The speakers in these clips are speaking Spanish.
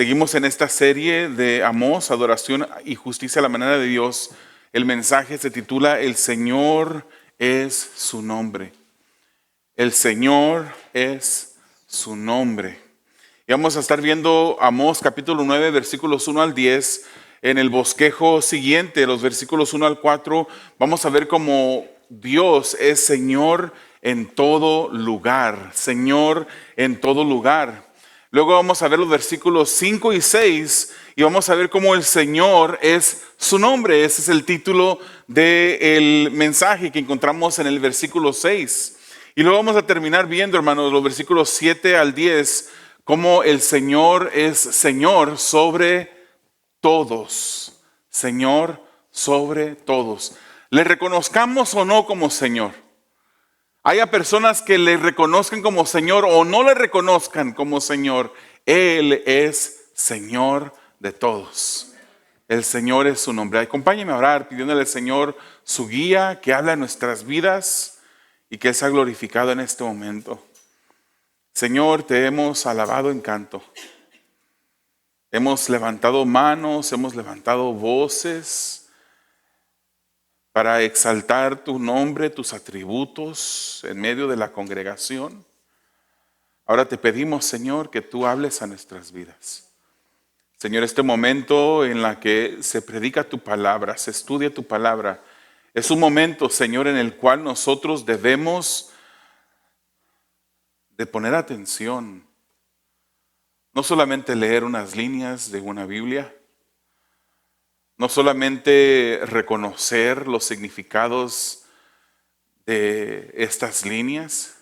Seguimos en esta serie de Amós, adoración y justicia a la manera de Dios. El mensaje se titula El Señor es su nombre. El Señor es su nombre. Y vamos a estar viendo Amós capítulo 9, versículos 1 al 10. En el bosquejo siguiente, los versículos 1 al 4, vamos a ver cómo Dios es Señor en todo lugar. Señor en todo lugar. Luego vamos a ver los versículos 5 y 6 y vamos a ver cómo el Señor es su nombre. Ese es el título del mensaje que encontramos en el versículo 6. Y luego vamos a terminar viendo, hermanos, los versículos 7 al 10, cómo el Señor es Señor sobre todos. Señor sobre todos. Le reconozcamos o no como Señor. Haya personas que le reconozcan como Señor o no le reconozcan como Señor. Él es Señor de todos. El Señor es su nombre. Acompáñenme a orar pidiéndole al Señor su guía, que habla en nuestras vidas y que sea glorificado en este momento. Señor, te hemos alabado en canto. Hemos levantado manos, hemos levantado voces para exaltar tu nombre, tus atributos en medio de la congregación. Ahora te pedimos, Señor, que tú hables a nuestras vidas. Señor, este momento en la que se predica tu palabra, se estudia tu palabra, es un momento, Señor, en el cual nosotros debemos de poner atención. No solamente leer unas líneas de una Biblia, no solamente reconocer los significados de estas líneas,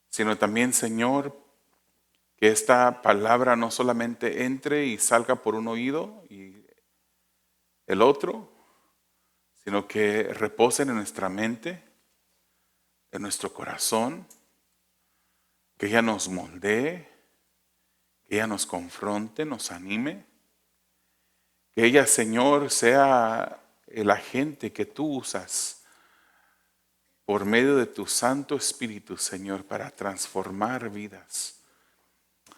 sino también, Señor, que esta palabra no solamente entre y salga por un oído y el otro, sino que reposen en nuestra mente, en nuestro corazón, que ella nos moldee, que ella nos confronte, nos anime. Que ella, Señor, sea el agente que tú usas por medio de tu Santo Espíritu, Señor, para transformar vidas.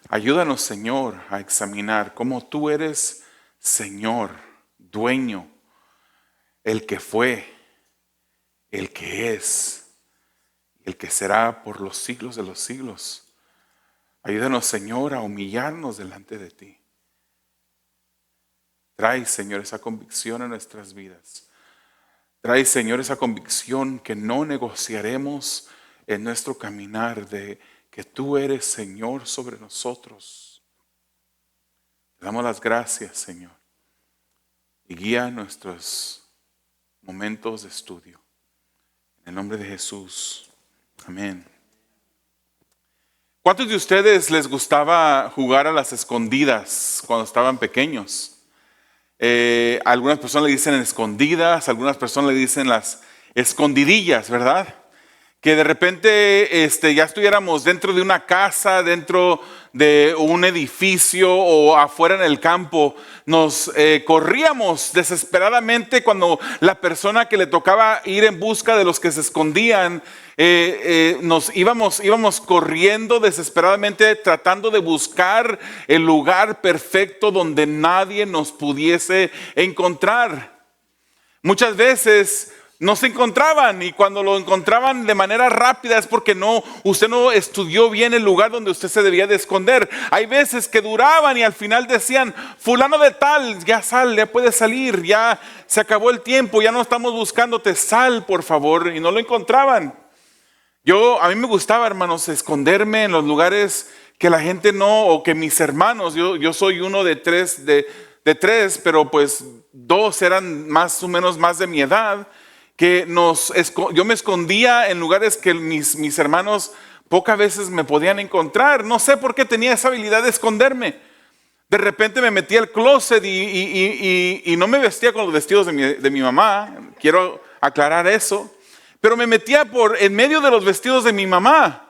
Ayúdanos, Señor, a examinar cómo tú eres Señor, dueño, el que fue, el que es, el que será por los siglos de los siglos. Ayúdanos, Señor, a humillarnos delante de ti. Trae, Señor, esa convicción a nuestras vidas. Trae, Señor, esa convicción que no negociaremos en nuestro caminar de que tú eres Señor sobre nosotros. Te damos las gracias, Señor, y guía nuestros momentos de estudio. En el nombre de Jesús. Amén. ¿Cuántos de ustedes les gustaba jugar a las escondidas cuando estaban pequeños? Algunas personas le dicen escondidas, algunas personas le dicen las escondidillas, ¿verdad? Que de repente ya estuviéramos dentro de una casa, dentro de un edificio o afuera en el campo, nos corríamos desesperadamente cuando la persona que le tocaba ir en busca de los que se escondían, nos íbamos corriendo desesperadamente tratando de buscar el lugar perfecto donde nadie nos pudiese encontrar. Muchas veces no se encontraban, y cuando lo encontraban de manera rápida es porque usted no estudió bien el lugar donde usted se debía de esconder. Hay veces que duraban y al final decían: fulano de tal, ya sal, ya puedes salir, ya se acabó el tiempo, ya no estamos buscándote, sal por favor, y no lo encontraban. A mí me gustaba, hermanos, esconderme en los lugares que la gente no, o que mis hermanos, yo soy uno de tres, pero pues dos eran más o menos más de mi edad, que yo me escondía en lugares que mis hermanos pocas veces me podían encontrar. No sé por qué tenía esa habilidad de esconderme. De repente me metí al closet y no me vestía con los vestidos de mi mamá, quiero aclarar eso, pero me metía en medio de los vestidos de mi mamá,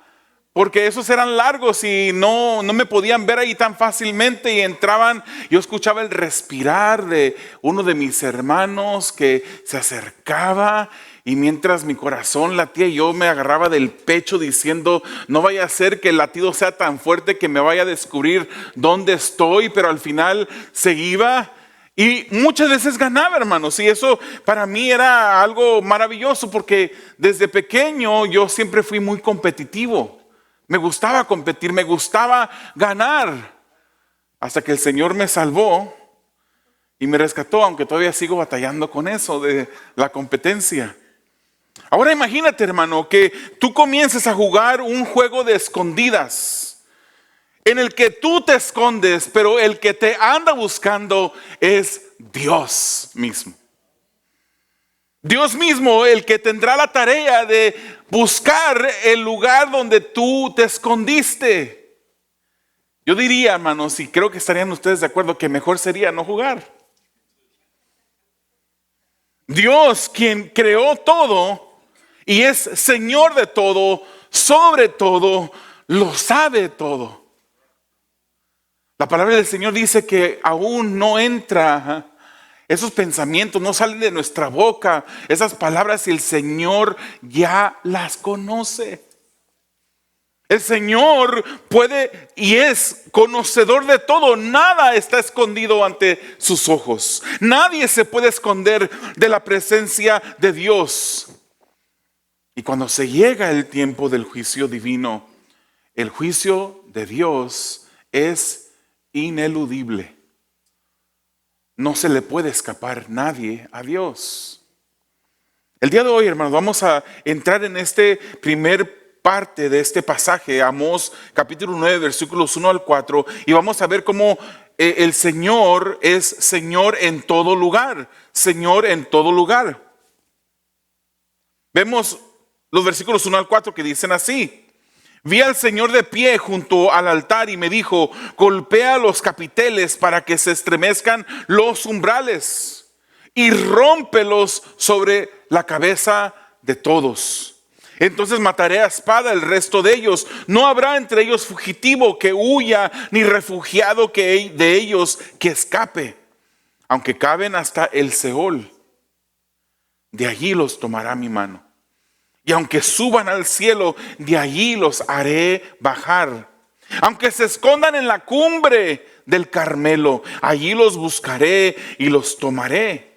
porque esos eran largos y no me podían ver ahí tan fácilmente, y entraban. Yo escuchaba el respirar de uno de mis hermanos que se acercaba Y mientras mi corazón latía, yo me agarraba del pecho diciendo, no vaya a ser que el latido sea tan fuerte que me vaya a descubrir dónde estoy, pero al final se iba. Y muchas veces ganaba, hermanos, y eso para mí era algo maravilloso porque desde pequeño yo siempre fui muy competitivo. Me gustaba competir, me gustaba ganar, hasta que el Señor me salvó y me rescató, aunque todavía sigo batallando con eso de la competencia. Ahora imagínate, hermano, que tú comiences a jugar un juego de escondidas en el que tú te escondes, pero el que te anda buscando es Dios mismo. Dios mismo, el que tendrá la tarea de buscar el lugar donde tú te escondiste. Yo diría, hermanos, y creo que estarían ustedes de acuerdo, que mejor sería no jugar. Dios, quien creó todo y es Señor de todo, sobre todo, lo sabe todo. La palabra del Señor dice que aún no entra, esos pensamientos no salen de nuestra boca, esas palabras, y el Señor ya las conoce. El Señor puede y es conocedor de todo. Nada está escondido ante sus ojos. Nadie se puede esconder de la presencia de Dios. Y cuando se llega el tiempo del juicio divino, el juicio de Dios es ineludible. No se le puede escapar nadie a Dios. El día de hoy, hermanos, vamos a entrar en este primer parte de este pasaje, Amós capítulo 9, versículos 1 al 4, y vamos a ver cómo el Señor es Señor en todo lugar, Señor en todo lugar. Vemos los versículos 1 al 4 que dicen así: vi al Señor de pie junto al altar y me dijo, golpea los capiteles para que se estremezcan los umbrales y rómpelos sobre la cabeza de todos. Entonces mataré a espada el resto de ellos. No habrá entre ellos fugitivo que huya, ni refugiado que de ellos que escape. Aunque caben hasta el Seol, de allí los tomará mi mano. Y aunque suban al cielo, de allí los haré bajar. Aunque se escondan en la cumbre del Carmelo, allí los buscaré y los tomaré.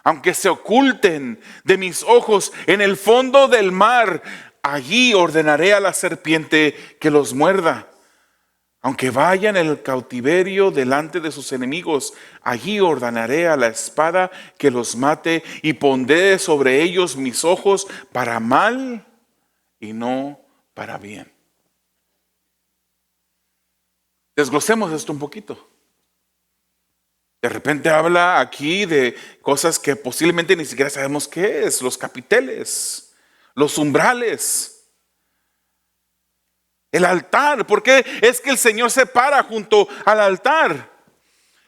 Aunque se oculten de mis ojos en el fondo del mar, allí ordenaré a la serpiente que los muerda. Aunque vayan en el cautiverio delante de sus enemigos, allí ordenaré a la espada que los mate y pondré sobre ellos mis ojos para mal y no para bien. Desglosemos esto un poquito. De repente habla aquí de cosas que posiblemente ni siquiera sabemos qué es: los capiteles, los umbrales, el altar. ¿Por qué es que el Señor se para junto al altar?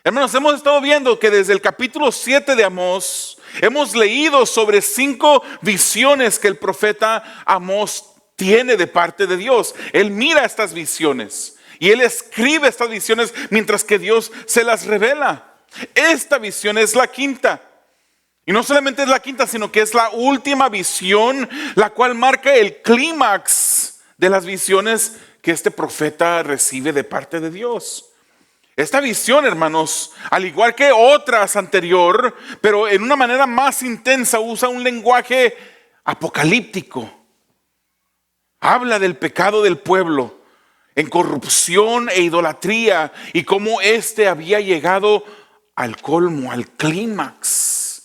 Hermanos, hemos estado viendo que desde el capítulo 7 de Amós hemos leído sobre 5 visiones que el profeta Amós tiene de parte de Dios. Él mira estas visiones y él escribe estas visiones mientras que Dios se las revela. Esta visión es la quinta. Y no solamente es la quinta, sino que es la última visión, la cual marca el clímax de las visiones que este profeta recibe de parte de Dios. Esta visión, hermanos, al igual que otras anterior, pero en una manera más intensa, usa un lenguaje apocalíptico. Habla del pecado del pueblo en corrupción e idolatría y cómo éste había llegado al colmo, al clímax.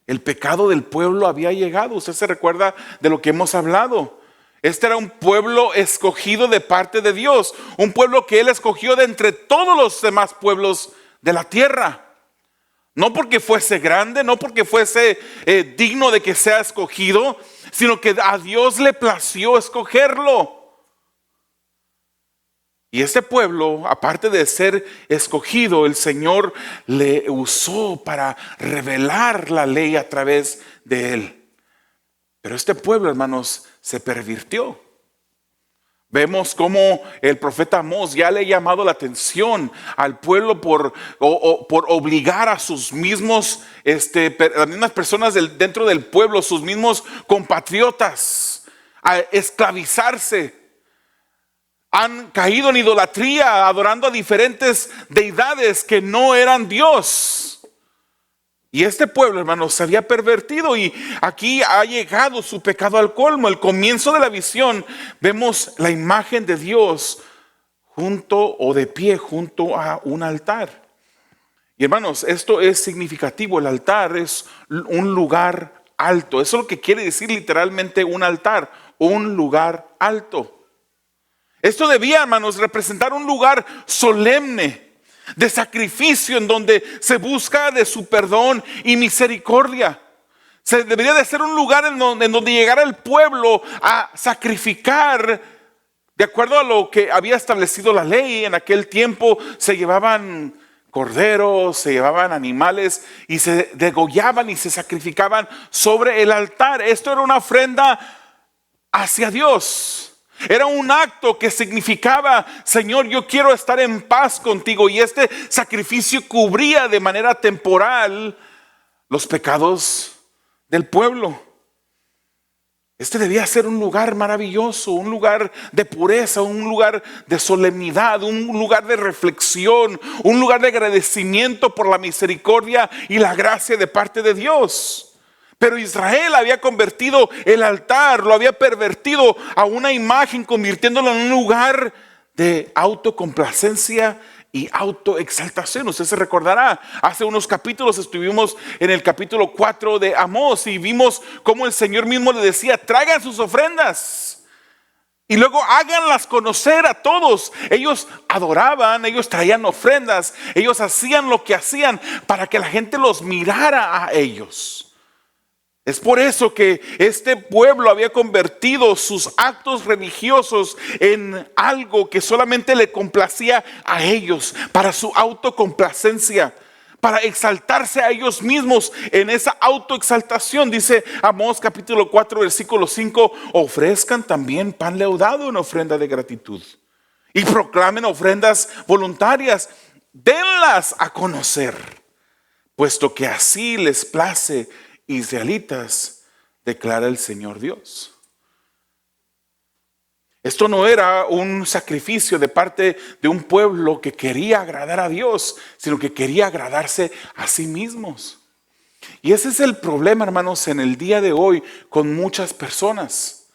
El pecado del pueblo había llegado. Usted se recuerda de lo que hemos hablado. Este era un pueblo escogido de parte de Dios, un pueblo que Él escogió de entre todos los demás pueblos de la tierra. No porque fuese grande, no porque fuese digno de que sea escogido, sino que a Dios le plació escogerlo. Y este pueblo, aparte de ser escogido, el Señor le usó para revelar la ley a través de él. Pero este pueblo, hermanos, se pervirtió. Vemos cómo el profeta Amós ya le ha llamado la atención al pueblo por obligar a sus mismos, las mismas personas dentro del pueblo, sus mismos compatriotas, a esclavizarse. Han caído en idolatría, adorando a diferentes deidades que no eran Dios. Y este pueblo, hermanos, se había pervertido, y aquí ha llegado su pecado al colmo. El comienzo de la visión, vemos la imagen de Dios junto o de pie junto a un altar. Y hermanos, esto es significativo. El altar es un lugar alto. Eso es lo que quiere decir literalmente un altar, un lugar alto. Esto debía, hermanos, representar un lugar solemne, de sacrificio, en donde se busca de su perdón y misericordia. Se debería de ser un lugar en donde llegara el pueblo a sacrificar de acuerdo a lo que había establecido la ley. En aquel tiempo se llevaban corderos, se llevaban animales y se degollaban y se sacrificaban sobre el altar. Esto era una ofrenda hacia Dios. Era un acto que significaba: Señor, yo quiero estar en paz contigo. Y este sacrificio cubría de manera temporal los pecados del pueblo. Este debía ser un lugar maravilloso, un lugar de pureza, un lugar de solemnidad, un lugar de reflexión, un lugar de agradecimiento por la misericordia y la gracia de parte de Dios. Pero Israel había convertido el altar, lo había pervertido a una imagen, convirtiéndolo en un lugar de autocomplacencia y autoexaltación. Usted se recordará, hace unos capítulos estuvimos en el capítulo 4 de Amós y vimos cómo el Señor mismo le decía: traigan sus ofrendas y luego háganlas conocer a todos. Ellos adoraban, ellos traían ofrendas, ellos hacían lo que hacían para que la gente los mirara a ellos. Es por eso que este pueblo había convertido sus actos religiosos en algo que solamente le complacía a ellos, para su autocomplacencia, para exaltarse a ellos mismos en esa autoexaltación. Dice Amós capítulo 4 versículo 5: ofrezcan también pan leudado en ofrenda de gratitud y proclamen ofrendas voluntarias, denlas a conocer, puesto que así les place, israelitas, declara el Señor Dios. Esto no era un sacrificio de parte de un pueblo que quería agradar a Dios, sino que quería agradarse a sí mismos. Y ese es el problema, hermanos, en el día de hoy con muchas personas,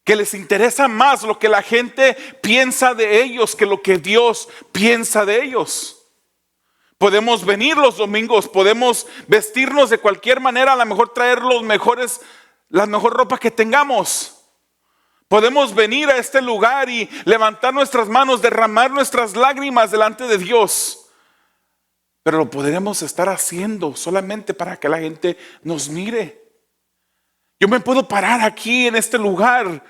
que les interesa más lo que la gente piensa de ellos que lo que Dios piensa de ellos. Podemos venir los domingos, podemos vestirnos de cualquier manera, a lo mejor traer la mejor ropa que tengamos. Podemos venir a este lugar y levantar nuestras manos, derramar nuestras lágrimas delante de Dios. Pero lo podremos estar haciendo solamente para que la gente nos mire. Yo me puedo parar aquí en este lugar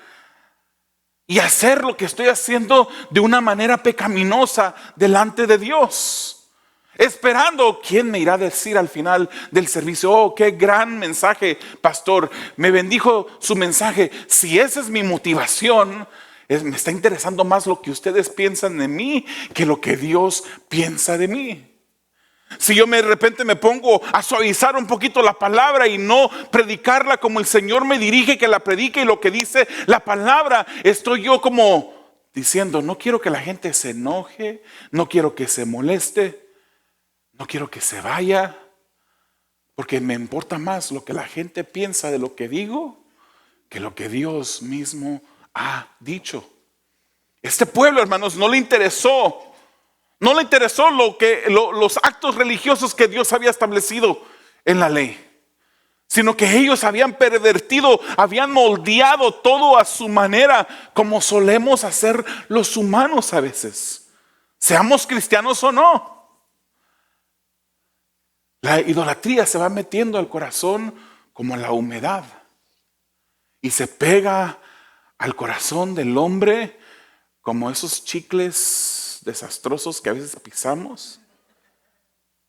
y hacer lo que estoy haciendo de una manera pecaminosa delante de Dios, esperando quién me irá a decir al final del servicio: oh, qué gran mensaje, pastor, me bendijo su mensaje. Si esa es mi motivación, me está interesando más lo que ustedes piensan de mí que lo que Dios piensa de mí. Si yo de repente me pongo a suavizar un poquito la palabra y no predicarla como el Señor me dirige que la predique y lo que dice la palabra, estoy yo como diciendo: no quiero que la gente se enoje, no quiero que se moleste, no quiero que se vaya, porque me importa más lo que la gente piensa de lo que digo que lo que Dios mismo ha dicho. Este pueblo, hermanos, no le interesó los actos religiosos que Dios había establecido en la ley, sino que ellos habían pervertido, habían moldeado todo a su manera, como solemos hacer los humanos a veces, seamos cristianos o no. La idolatría se va metiendo al corazón como la humedad y se pega al corazón del hombre como esos chicles desastrosos que a veces pisamos,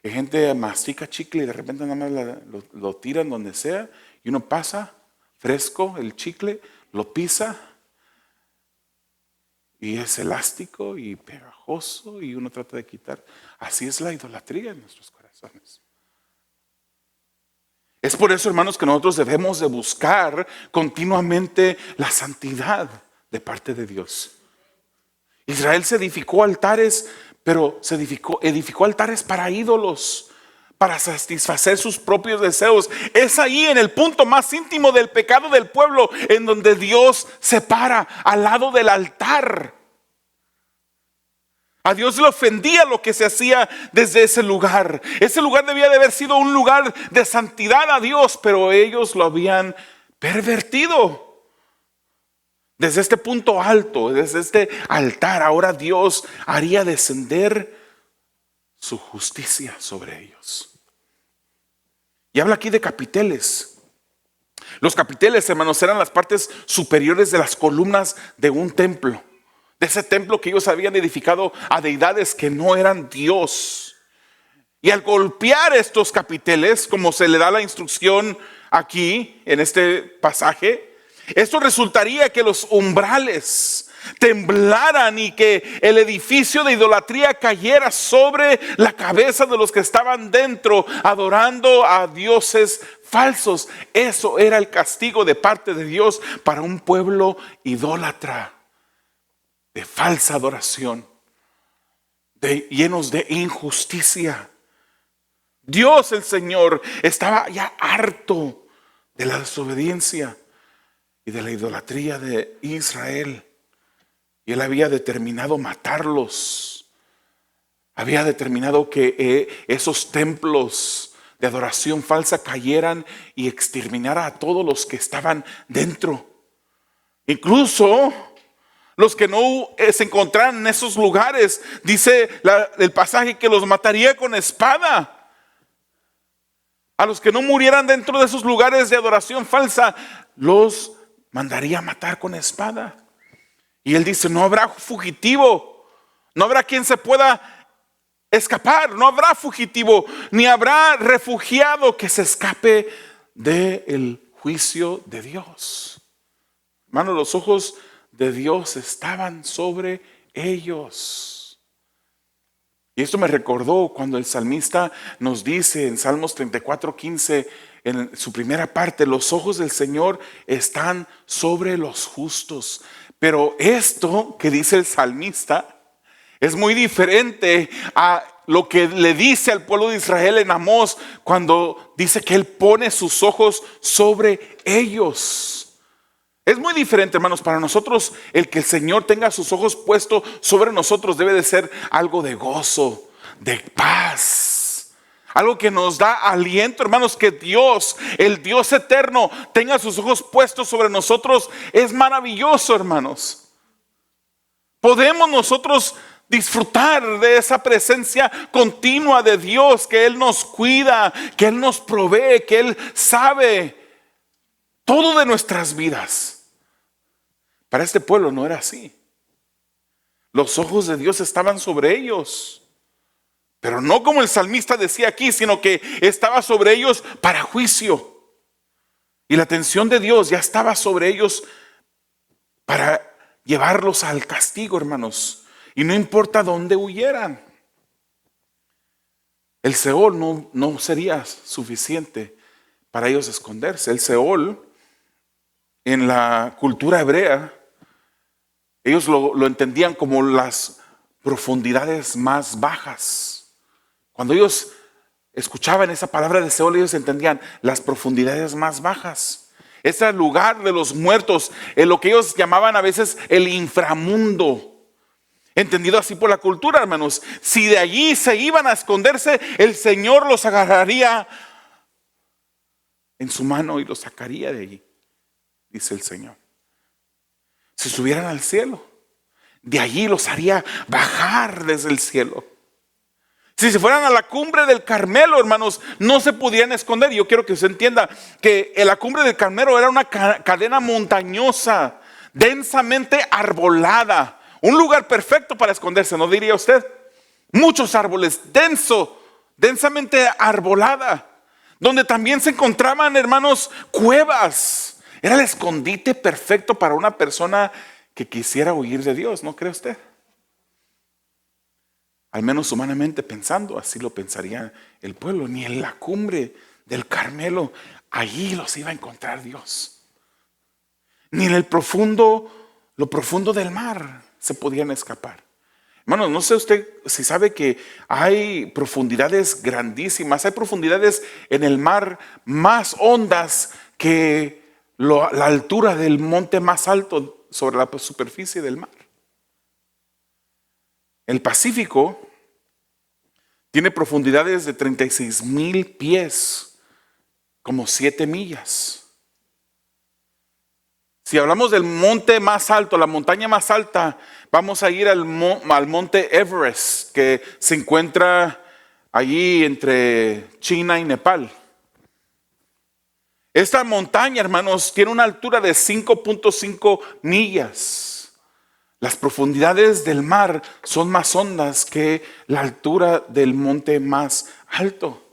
que gente mastica chicle y de repente nada más lo tiran donde sea, y uno pasa fresco el chicle, lo pisa y es elástico y pegajoso y uno trata de quitar. Así es la idolatría en nuestros corazones. Es por eso, hermanos, que nosotros debemos de buscar continuamente la santidad de parte de Dios. Israel se edificó altares, pero edificó altares para ídolos, para satisfacer sus propios deseos. Es ahí en el punto más íntimo del pecado del pueblo, en donde Dios se para al lado del altar. A Dios le ofendía lo que se hacía desde ese lugar. Ese lugar debía de haber sido un lugar de santidad a Dios, pero ellos lo habían pervertido. Desde este punto alto, desde este altar, ahora Dios haría descender su justicia sobre ellos. Y habla aquí de capiteles. Los capiteles, hermanos, eran las partes superiores de las columnas de un templo. De ese templo que ellos habían edificado a deidades que no eran Dios. Y al golpear estos capiteles, como se le da la instrucción aquí en este pasaje, esto resultaría que los umbrales temblaran y que el edificio de idolatría cayera sobre la cabeza de los que estaban dentro adorando a dioses falsos. Eso era el castigo de parte de Dios para un pueblo idólatra, de falsa adoración, llenos de injusticia. Dios, el Señor, estaba ya harto de la desobediencia y de la idolatría de Israel. Y Él había determinado matarlos. Había determinado que esos templos de adoración falsa cayeran y exterminara a todos los que estaban dentro. Incluso los que no se encontraran en esos lugares, dice el pasaje, que los mataría con espada. A los que no murieran dentro de esos lugares de adoración falsa, los mandaría a matar con espada. Y Él dice, no habrá fugitivo, no habrá quien se pueda escapar, no habrá fugitivo, ni habrá refugiado que se escape del juicio de Dios. Hermanos, los ojos de Dios estaban sobre ellos. Y esto me recordó cuando el salmista nos dice en Salmos 34:15, en su primera parte, los ojos del Señor están sobre los justos. Pero esto que dice el salmista es muy diferente a lo que le dice al pueblo de Israel en Amós, cuando dice que Él pone sus ojos sobre ellos. Es muy diferente, hermanos. Para nosotros, el que el Señor tenga sus ojos puestos sobre nosotros debe de ser algo de gozo, de paz, algo que nos da aliento, hermanos. Que Dios, el Dios eterno, tenga sus ojos puestos sobre nosotros es maravilloso, hermanos. Podemos nosotros disfrutar de esa presencia continua de Dios, que Él nos cuida, que Él nos provee, que Él sabe todo de nuestras vidas. Para este pueblo no era así. Los ojos de Dios estaban sobre ellos, pero no como el salmista decía aquí, sino que estaba sobre ellos para juicio. Y la atención de Dios ya estaba sobre ellos para llevarlos al castigo, hermanos. Y no importa dónde huyeran. El Seol no sería suficiente para ellos esconderse. El Seol, en la cultura hebrea, ellos lo entendían como las profundidades más bajas. Cuando ellos escuchaban esa palabra de Seol, ellos entendían las profundidades más bajas. Ese era el lugar de los muertos, en lo que ellos llamaban a veces el inframundo. Entendido así por la cultura, hermanos. Si de allí se iban a esconderse, el Señor los agarraría en su mano y los sacaría de allí, dice el Señor. Si subieran al cielo, de allí los haría bajar desde el cielo. Si se fueran a la cumbre del Carmelo, hermanos, no se podían esconder. Yo quiero que usted entienda que la cumbre del Carmelo era una cadena montañosa, densamente arbolada. Un lugar perfecto para esconderse, ¿no diría usted? Muchos árboles, densamente arbolada. Donde también se encontraban, hermanos, cuevas. Era el escondite perfecto para una persona que quisiera huir de Dios, ¿no cree usted? Al menos humanamente pensando, así lo pensaría el pueblo. Ni en la cumbre del Carmelo, allí los iba a encontrar Dios. Ni en lo profundo del mar se podían escapar. Hermanos, no sé usted si sabe que hay profundidades grandísimas, hay profundidades en el mar más hondas que la altura del monte más alto sobre la superficie del mar. El Pacífico tiene profundidades de 36,000 pies, como 7 millas. Si hablamos del monte más alto, la montaña más alta, vamos a ir al monte Everest, que se encuentra allí entre China y Nepal. Esta montaña, hermanos, tiene una altura de 5.5 millas. Las profundidades del mar son más hondas que la altura del monte más alto.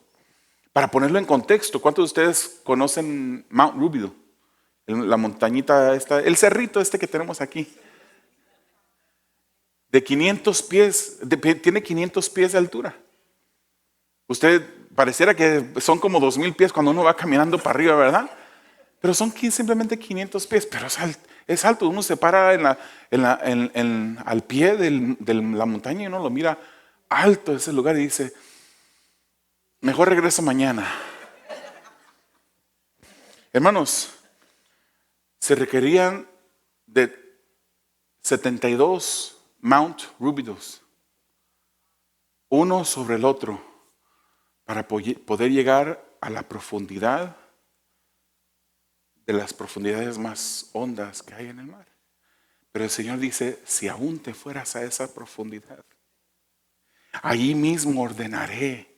Para ponerlo en contexto, ¿cuántos de ustedes conocen Mount Rubidoux? La montañita esta, el cerrito este que tenemos aquí. De 500 pies, tiene 500 pies de altura. Usted pareciera que son como 2,000 pies cuando uno va caminando para arriba, ¿verdad? Pero son simplemente 500 pies, pero es alto. Uno se para al pie de la montaña y uno lo mira alto ese lugar y dice, mejor regreso mañana. Hermanos, se requerían de 72 Mount Rubidoux, uno sobre el otro, para poder llegar a la profundidad de las profundidades más hondas que hay en el mar. Pero el Señor dice, si aún te fueras a esa profundidad, allí mismo ordenaré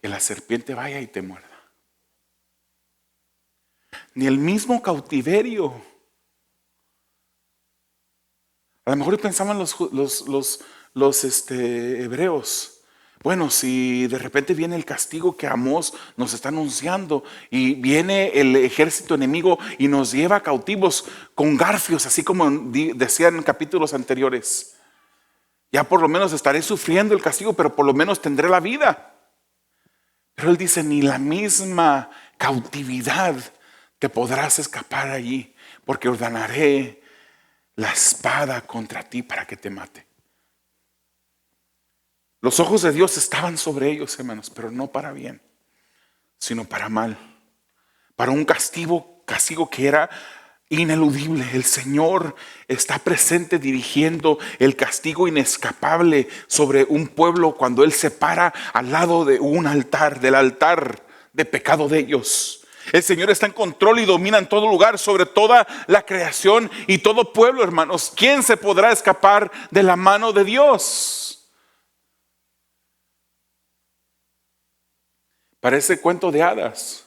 que la serpiente vaya y te muerda. Ni el mismo cautiverio. A lo mejor pensaban los hebreos. Bueno, si de repente viene el castigo que Amós nos está anunciando y viene el ejército enemigo y nos lleva cautivos con garfios, así como decían en capítulos anteriores, ya por lo menos estaré sufriendo el castigo, pero por lo menos tendré la vida. Pero él dice, ni la misma cautividad te podrás escapar allí, porque ordenaré la espada contra ti para que te mate. Los ojos de Dios estaban sobre ellos, hermanos, pero no para bien, sino para mal, para un castigo que era ineludible. El Señor está presente dirigiendo el castigo inescapable sobre un pueblo cuando Él se para al lado de un altar, del altar de pecado de ellos. El Señor está en control y domina en todo lugar, sobre toda la creación y todo pueblo, hermanos. ¿Quién se podrá escapar de la mano de Dios? Parece cuento de hadas.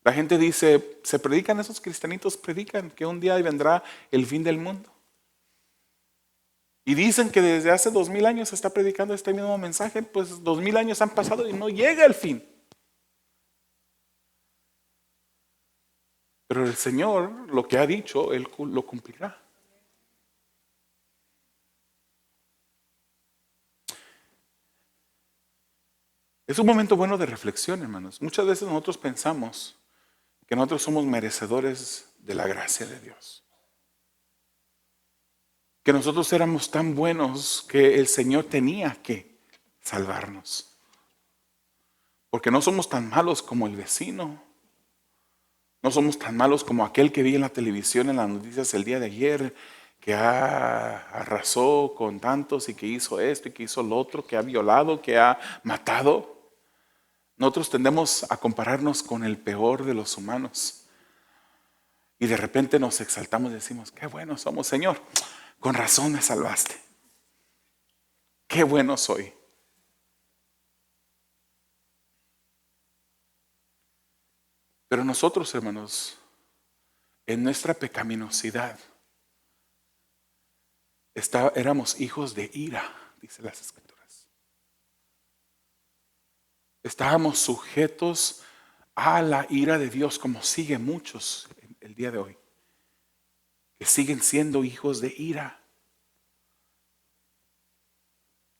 La gente dice, se predican, esos cristianitos predican que un día vendrá el fin del mundo. Y dicen que desde hace 2,000 años se está predicando este mismo mensaje, pues 2,000 años han pasado y no llega el fin. Pero el Señor, lo que ha dicho, Él lo cumplirá. Es un momento bueno de reflexión, hermanos. Muchas veces nosotros pensamos que nosotros somos merecedores de la gracia de Dios. Que nosotros éramos tan buenos que el Señor tenía que salvarnos. Porque no somos tan malos como el vecino. No somos tan malos como aquel que vi en la televisión, en las noticias el día de ayer, que arrasó con tantos y que hizo esto y que hizo lo otro, que ha violado, que ha matado. Nosotros tendemos a compararnos con el peor de los humanos. Y de repente nos exaltamos y decimos, qué buenos somos, Señor. Con razón me salvaste. Qué bueno soy. Pero nosotros, hermanos, en nuestra pecaminosidad, éramos hijos de ira, dice las Escrituras. Estábamos sujetos a la ira de Dios, como sigue muchos el día de hoy, que siguen siendo hijos de ira,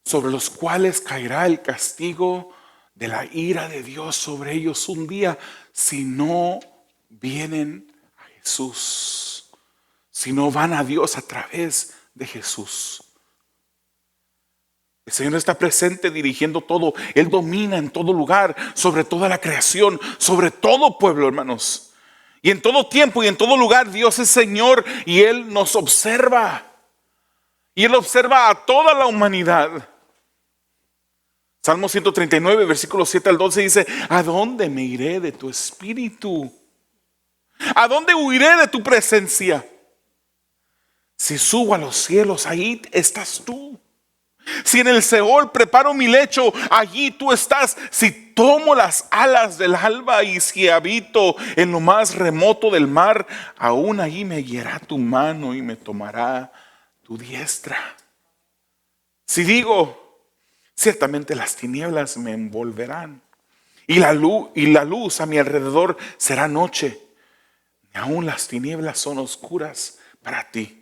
sobre los cuales caerá el castigo de la ira de Dios sobre ellos un día, si no vienen a Jesús, si no van a Dios a través de Jesús. El Señor está presente dirigiendo todo. Él domina en todo lugar, sobre toda la creación, sobre todo pueblo, hermanos. Y en todo tiempo y en todo lugar Dios es Señor y Él nos observa. Y Él observa a toda la humanidad. Salmo 139, versículos 7 al 12 dice: ¿a dónde me iré de tu espíritu? ¿A dónde huiré de tu presencia? Si subo a los cielos, ahí estás tú. Si en el Seol preparo mi lecho, allí tú estás. Si tomo las alas del alba y si habito en lo más remoto del mar, aún allí me guiará tu mano y me tomará tu diestra. Si digo, ciertamente las tinieblas me envolverán y la luz a mi alrededor será noche. Ni aún las tinieblas son oscuras para ti.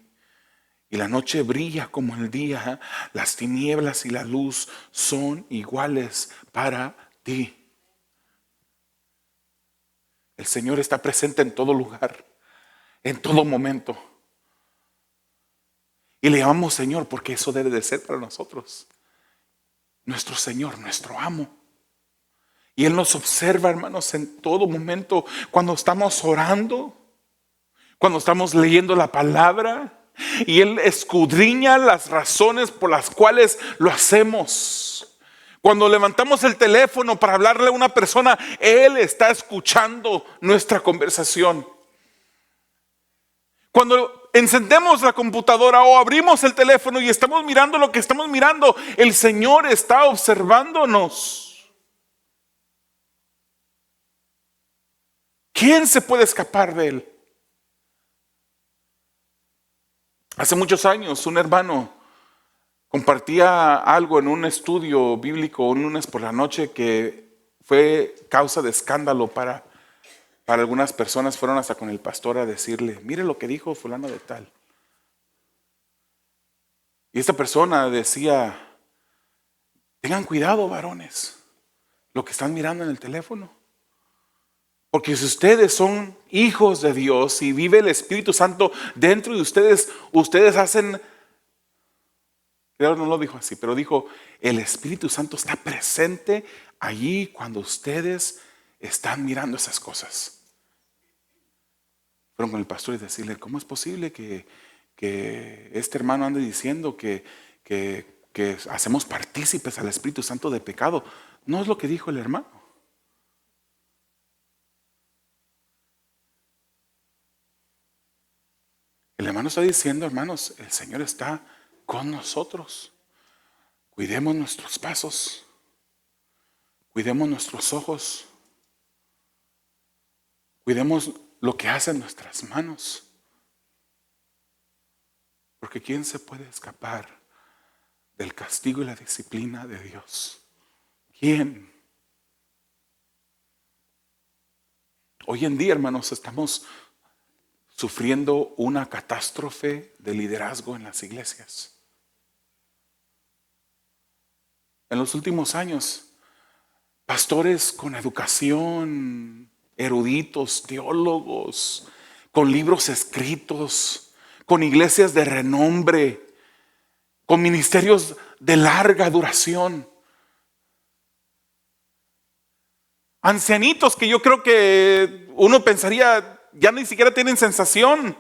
Y la noche brilla como el día. Las tinieblas y la luz son iguales para ti. El Señor está presente en todo lugar, en todo momento. Y le llamamos Señor porque eso debe de ser para nosotros. Nuestro Señor, nuestro amo. Y Él nos observa, hermanos, en todo momento. Cuando estamos orando, cuando estamos leyendo la palabra. Y Él escudriña las razones por las cuales lo hacemos. Cuando levantamos el teléfono para hablarle a una persona, Él está escuchando nuestra conversación. Cuando encendemos la computadora o abrimos el teléfono y estamos mirando lo que estamos mirando, el Señor está observándonos. ¿Quién se puede escapar de Él? Hace muchos años un hermano compartía algo en un estudio bíblico un lunes por la noche que fue causa de escándalo para algunas personas. Fueron hasta con el pastor a decirle: mire lo que dijo fulano de tal. Y esta persona decía: tengan cuidado, varones, lo que están mirando en el teléfono. Porque si ustedes son hijos de Dios y vive el Espíritu Santo dentro de ustedes, ustedes hacen, claro, no lo dijo así, pero dijo: el Espíritu Santo está presente allí cuando ustedes están mirando esas cosas. Fueron con el pastor y decirle: ¿cómo es posible que este hermano ande diciendo que hacemos partícipes al Espíritu Santo de pecado? No es lo que dijo el hermano. El hermano está diciendo: hermanos, el Señor está con nosotros. Cuidemos nuestros pasos. Cuidemos nuestros ojos. Cuidemos lo que hacen nuestras manos. Porque ¿quién se puede escapar del castigo y la disciplina de Dios? ¿Quién? Hoy en día, hermanos, estamos sufriendo una catástrofe de liderazgo en las iglesias. En los últimos años, pastores con educación, eruditos, teólogos, con libros escritos, con iglesias de renombre, con ministerios de larga duración. Ancianitos que yo creo que uno pensaría ya ni siquiera tienen sensación.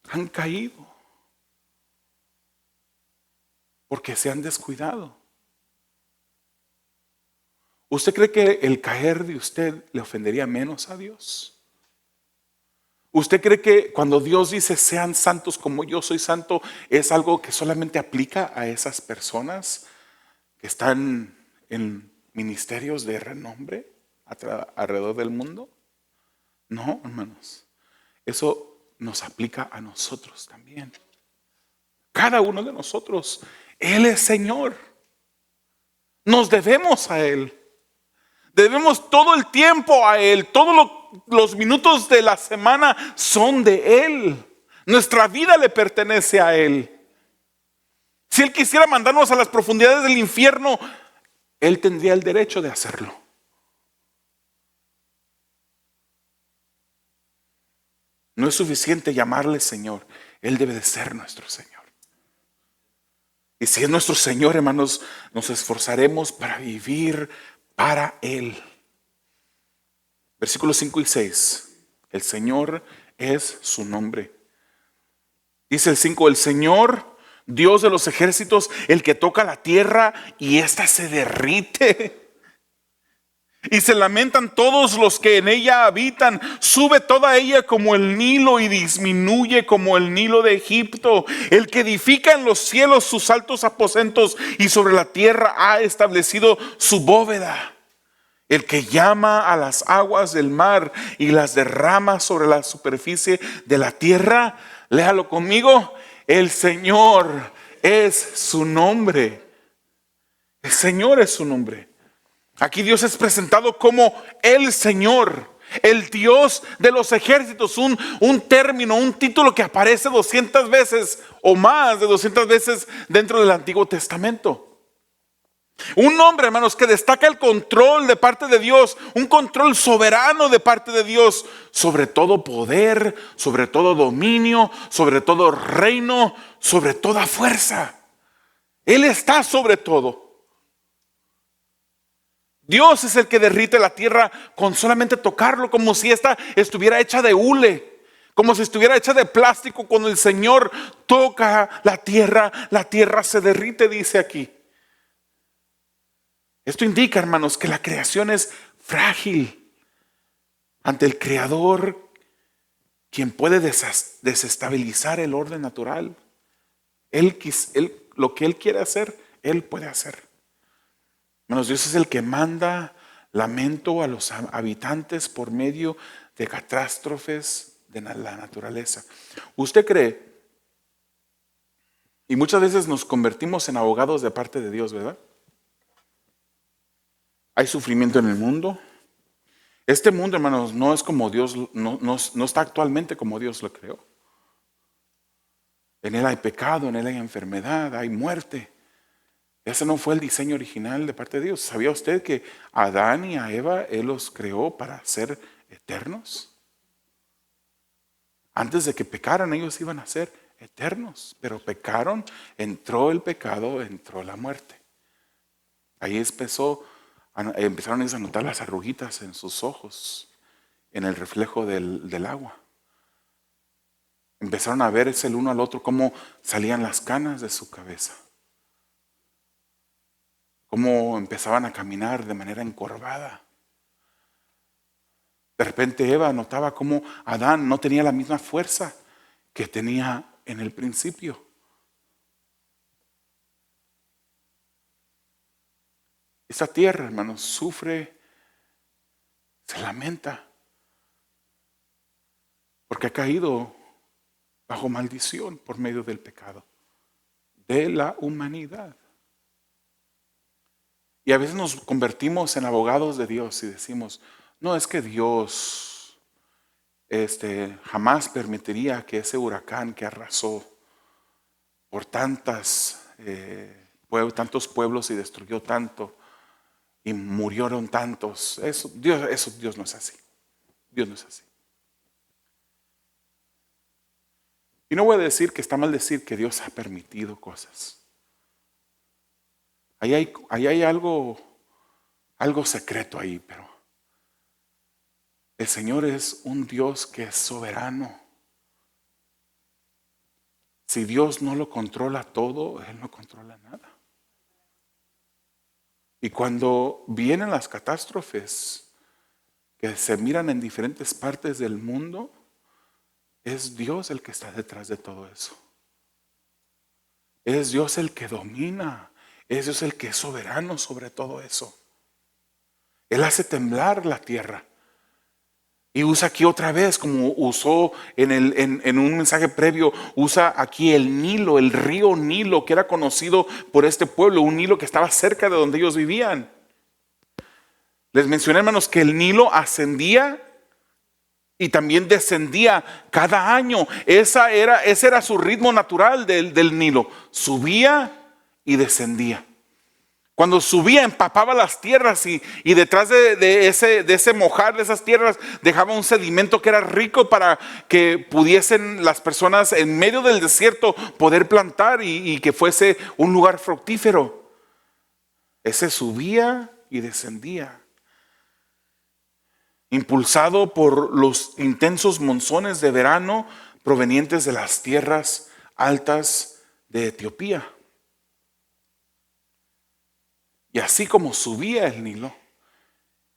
Han caído porque se han descuidado. ¿Usted cree que el caer de usted le ofendería menos a Dios? ¿Usted cree que cuando Dios dice sean santos como yo soy santo, es algo que solamente aplica a esas personas que están en ministerios de renombre alrededor del mundo? No, hermanos. Eso nos aplica a nosotros también. Cada uno de nosotros. Él es Señor. Nos debemos a Él. Debemos todo el tiempo a Él. Todo los minutos de la semana son de Él. Nuestra vida le pertenece a Él. Si Él quisiera mandarnos a las profundidades del infierno, Él tendría el derecho de hacerlo. No es suficiente llamarle Señor. Él debe de ser nuestro Señor. Y si es nuestro Señor, hermanos, nos esforzaremos para vivir para Él. Versículos 5 y 6. El Señor es su nombre. Dice el 5, el Señor, Dios de los ejércitos, el que toca la tierra y ésta se derrite. Y se lamentan todos los que en ella habitan. Sube toda ella como el Nilo y disminuye como el Nilo de Egipto. El que edifica en los cielos sus altos aposentos y sobre la tierra ha establecido su bóveda. El que llama a las aguas del mar y las derrama sobre la superficie de la tierra. Léalo conmigo. El Señor es su nombre. El Señor es su nombre. Aquí Dios es presentado como el Señor, el Dios de los ejércitos, un término, un título que aparece 200 veces o más de 200 veces dentro del Antiguo Testamento. Un nombre, hermanos, que destaca el control de parte de Dios, un control soberano de parte de Dios sobre todo poder, sobre todo dominio, sobre todo reino, sobre toda fuerza. Él está sobre todo. Dios es el que derrite la tierra con solamente tocarlo, como si esta estuviera hecha de hule, como si estuviera hecha de plástico. Cuando el Señor toca la tierra se derrite, dice aquí. Esto indica, hermanos, que la creación es frágil ante el Creador, quien puede desestabilizar el orden natural. Lo que Él quiere hacer, Él puede hacer. Hermanos, Dios es el que manda lamento a los habitantes por medio de catástrofes de la naturaleza. ¿Usted cree? Y muchas veces nos convertimos en abogados de parte de Dios, ¿verdad? Hay sufrimiento en el mundo. Este mundo, hermanos, no es como Dios, no está actualmente como Dios lo creó. En él hay pecado, en él hay enfermedad, hay muerte. Ese no fue el diseño original de parte de Dios. ¿Sabía usted que a Adán y a Eva Él los creó para ser eternos? Antes de que pecaran, ellos iban a ser eternos. Pero pecaron, entró el pecado, entró la muerte. Ahí empezaron ellos a notar las arruguitas en sus ojos, en el reflejo del agua. Empezaron a verse el uno al otro cómo salían las canas de su cabeza. Cómo empezaban a caminar de manera encorvada. De repente Eva notaba cómo Adán no tenía la misma fuerza que tenía en el principio. Esta tierra, hermanos, sufre, se lamenta, porque ha caído bajo maldición por medio del pecado de la humanidad. Y a veces nos convertimos en abogados de Dios y decimos, no, es que Dios jamás permitiría que ese huracán que arrasó por tantos pueblos y destruyó tanto y murieron tantos. Dios no es así. Dios no es así. Y no voy a decir que está mal decir que Dios ha permitido cosas. Ahí hay algo secreto ahí, pero el Señor es un Dios que es soberano. Si Dios no lo controla todo, Él no controla nada. Y cuando vienen las catástrofes que se miran en diferentes partes del mundo, es Dios el que está detrás de todo eso. Es Dios el que domina. Es Dios el que es soberano sobre todo eso. Él hace temblar la tierra. Y usa aquí otra vez, como usó en un mensaje previo, usa aquí el Nilo, el río Nilo, que era conocido por este pueblo, un Nilo que estaba cerca de donde ellos vivían. Les mencioné, hermanos, que el Nilo ascendía Y también descendía cada año. Ese era su ritmo natural del Nilo. Subía y descendía. Cuando subía empapaba las tierras y detrás de ese mojar de esas tierras dejaba un sedimento que era rico para que pudiesen las personas en medio del desierto poder plantar y que fuese un lugar fructífero. Ese subía y descendía, impulsado por los intensos monzones de verano provenientes de las tierras altas de Etiopía. Y así como subía el Nilo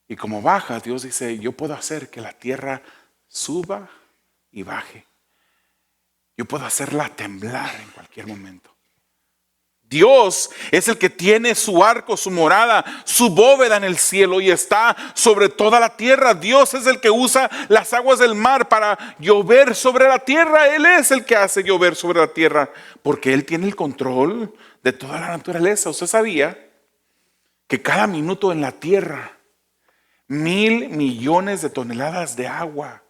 y como baja, Dios dice, yo puedo hacer que la tierra suba y baje. Yo puedo hacerla temblar en cualquier momento. Dios es el que tiene su arco, su morada, su bóveda en el cielo y está sobre toda la tierra. Dios es el que usa las aguas del mar para llover sobre la tierra. Él es el que hace llover sobre la tierra porque Él tiene el control de toda la naturaleza. ¿Usted sabía que cada minuto en la tierra 1,000 millones de toneladas de agua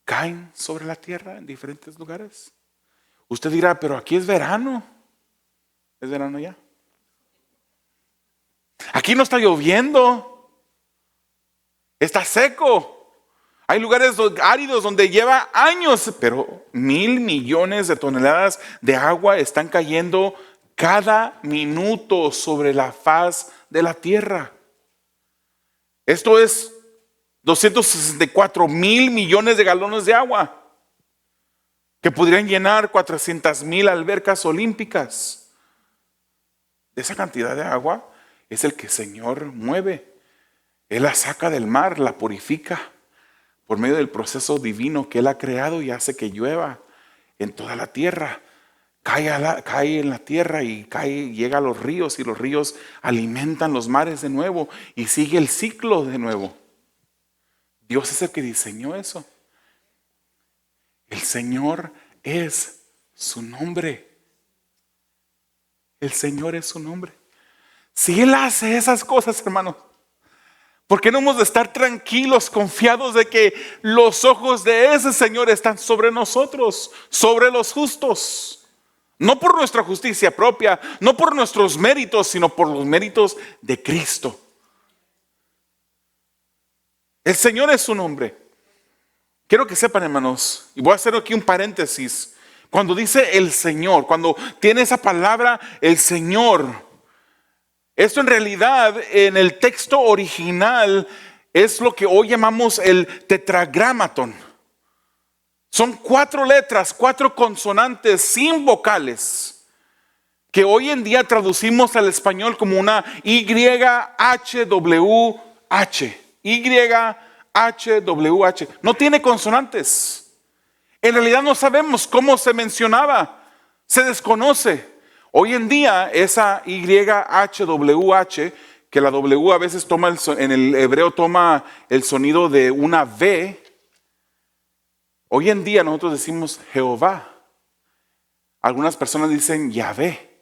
caen sobre la tierra en diferentes lugares? Usted dirá, pero aquí es verano. ¿Es verano ya? Aquí no está lloviendo. Está seco. Hay lugares áridos donde lleva años, pero 1,000 millones de toneladas de agua están cayendo cada minuto sobre la faz de la tierra. Esto es 264,000 millones de galones de agua que podrían llenar 400,000 albercas olímpicas. De esa cantidad de agua es el que el Señor mueve. Él la saca del mar, la purifica por medio del proceso divino que Él ha creado y hace que llueva en toda la tierra. Cae en la tierra y llega a los ríos y los ríos alimentan los mares de nuevo y sigue el ciclo de nuevo. Dios es el que diseñó eso. El Señor es su nombre. El Señor es su nombre. Si Él hace esas cosas, hermanos, ¿por qué no hemos de estar tranquilos, confiados de que los ojos de ese Señor están sobre nosotros, sobre los justos? No por nuestra justicia propia, no por nuestros méritos, sino por los méritos de Cristo. El Señor es su nombre. Quiero que sepan, hermanos, y voy a hacer aquí un paréntesis. Cuando dice el Señor, cuando tiene esa palabra, el Señor, esto en realidad en el texto original es lo que hoy llamamos el tetragramaton. Son 4 letras, 4 consonantes sin vocales, que hoy en día traducimos al español como una YHWH. YHWH. No tiene consonantes. En realidad no sabemos cómo se mencionaba. Se desconoce. Hoy en día esa YHWH, que la W a veces toma en el hebreo toma el sonido de una V. Hoy en día nosotros decimos Jehová. Algunas personas dicen Yahvé.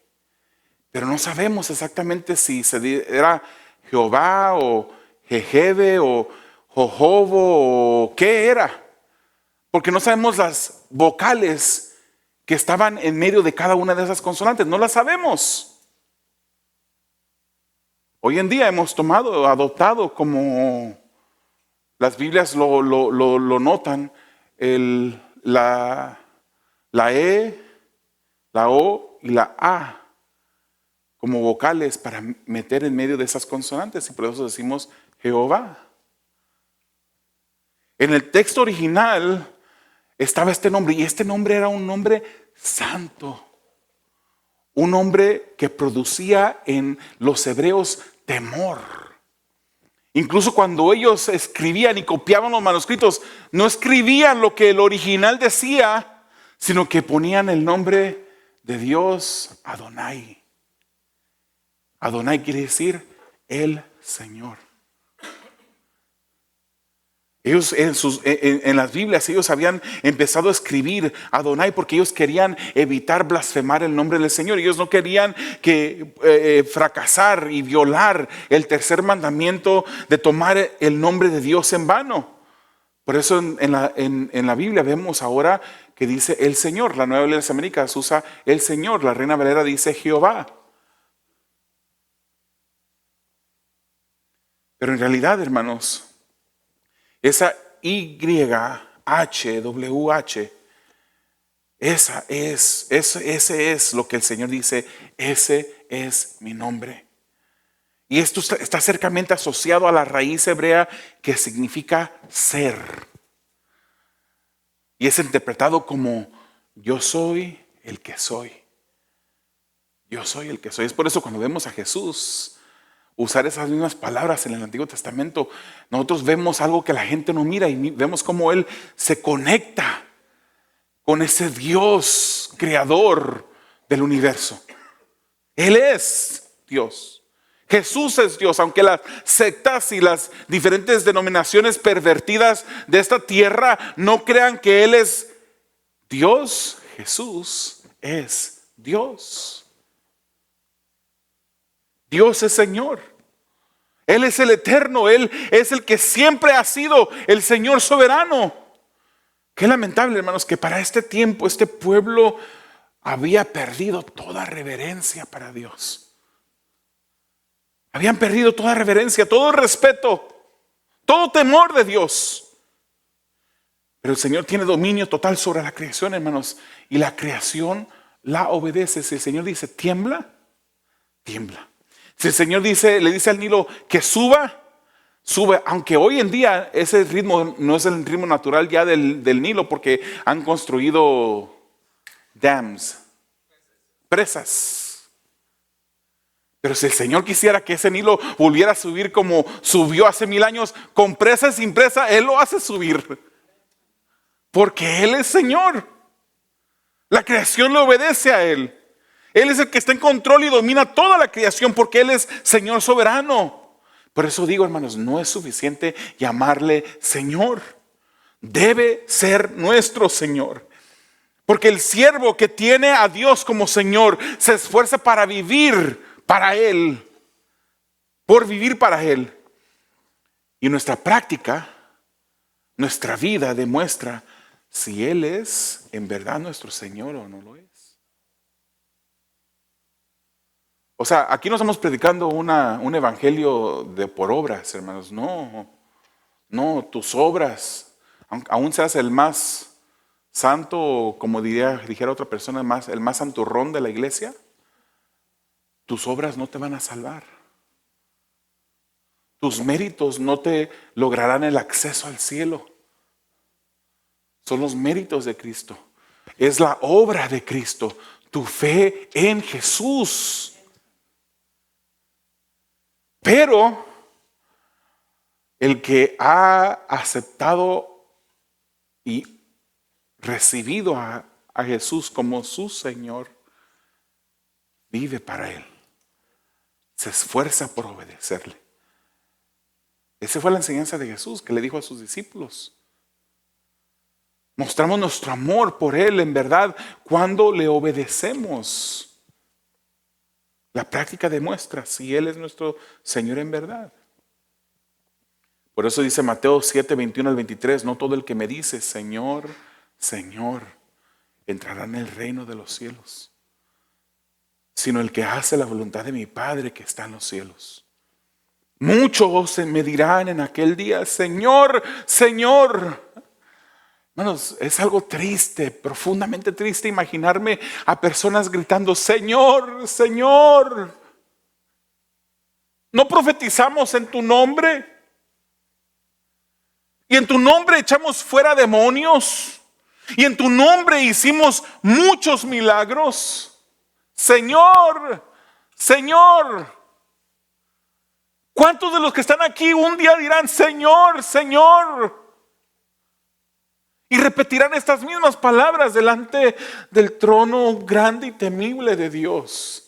Pero no sabemos exactamente si era Jehová o Jeheve o Jojobo o qué era. Porque no sabemos las vocales que estaban en medio de cada una de esas consonantes. No las sabemos. Hoy en día hemos adoptado como las Biblias lo notan, la E, la O y la A como vocales para meter en medio de esas consonantes. Y por eso decimos Jehová. En el texto original estaba este nombre, y este nombre era un nombre santo, un nombre que producía en los hebreos temor. Incluso cuando ellos escribían y copiaban los manuscritos, no escribían lo que el original decía, sino que ponían el nombre de Dios, Adonai. Adonai quiere decir el Señor. Ellos en las Biblias ellos habían empezado a escribir Adonai porque ellos querían evitar blasfemar el nombre del Señor. Ellos no querían que fracasar y violar el tercer mandamiento de tomar el nombre de Dios en vano. Por eso en la Biblia vemos ahora que dice el Señor. La Nueva Biblia de las Américas usa el Señor. La Reina Valera dice Jehová. Pero en realidad, hermanos, esa YHWH, ese es lo que el Señor dice, ese es mi nombre. Y esto está cercamente asociado a la raíz hebrea que significa ser. Y es interpretado como yo soy el que soy. Yo soy el que soy. Es por eso cuando vemos a Jesús usar esas mismas palabras en el Antiguo Testamento, nosotros vemos algo que la gente no mira y vemos cómo Él se conecta con ese Dios creador del universo. Él es Dios. Jesús es Dios, aunque las sectas y las diferentes denominaciones pervertidas de esta tierra no crean que Él es Dios, Jesús es Dios. Dios es Señor. Él es el eterno, Él es el que siempre ha sido el Señor soberano. Qué lamentable, hermanos, que para este tiempo este pueblo había perdido toda reverencia para Dios. Habían perdido toda reverencia, todo respeto, todo temor de Dios. Pero el Señor tiene dominio total sobre la creación, hermanos. Y la creación la obedece. Si el Señor dice tiembla, tiembla. Si el Señor le dice al Nilo que suba, sube. Aunque hoy en día ese ritmo no es el ritmo natural ya del Nilo, porque han construido dams, presas. Pero si el Señor quisiera que ese Nilo volviera a subir como subió hace 1000 años, con presa y sin presa, Él lo hace subir. Porque Él es Señor. La creación le obedece a Él. Él es el que está en control y domina toda la creación porque Él es Señor soberano. Por eso digo, hermanos, no es suficiente llamarle Señor. Debe ser nuestro Señor. Porque el siervo que tiene a Dios como Señor se esfuerza para vivir para Él, por vivir para Él. Y nuestra práctica, nuestra vida demuestra si Él es en verdad nuestro Señor o no lo es. O sea, aquí no estamos predicando un evangelio de por obras, hermanos. No, tus obras, aún seas el más santo, como dijera otra persona, el más santurrón de la iglesia, tus obras no te van a salvar. Tus méritos no te lograrán el acceso al cielo. Son los méritos de Cristo. Es la obra de Cristo. Tu fe en Jesús. Pero el que ha aceptado y recibido a Jesús como su Señor, vive para Él. Se esfuerza por obedecerle. Esa fue la enseñanza de Jesús que le dijo a sus discípulos. Mostramos nuestro amor por Él en verdad cuando le obedecemos. La práctica demuestra si Él es nuestro Señor en verdad. Por eso dice Mateo 7, 21 al 23, no todo el que me dice Señor, Señor, entrará en el reino de los cielos, sino el que hace la voluntad de mi Padre que está en los cielos. Muchos me dirán en aquel día, Señor, Señor. Hermanos, es algo triste, profundamente triste imaginarme a personas gritando, Señor, Señor. ¿No profetizamos en tu nombre? Y en tu nombre echamos fuera demonios. Y en tu nombre hicimos muchos milagros. Señor, Señor. ¿Cuántos de los que están aquí un día dirán, Señor, Señor? Y repetirán estas mismas palabras delante del trono grande y temible de Dios.